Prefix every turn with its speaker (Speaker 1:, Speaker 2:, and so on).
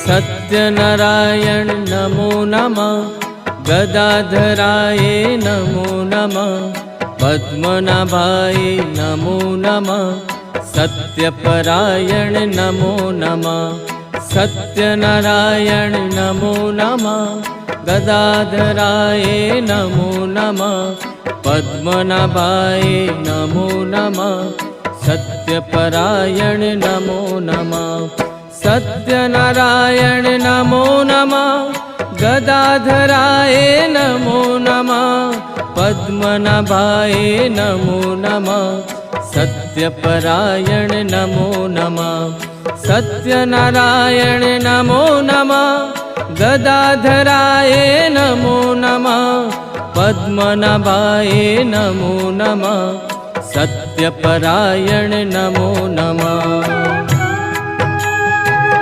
Speaker 1: सत्यनारायण नमो नमः। गदाधराय नमो नमः। पद्मनाभाय नमो नमः। सत्यपरायण नमो नमः। सत्यनारायण नमो नमः। गदाधराय नमो नमः। पद्मनाभाय नमो नमः। सत्यपरायण नमो नमः। सत्यनारायण नमो नमः। गदाधराय नमो नमः। पद्मनाभाय नमो नमः। सत्यपरायण नमो नमः। सत्यनारायण नमो नमः। गदाधराय नमो नमः। पद्मनाभाय नमो नमः। सत्यपरायण नमो नमः।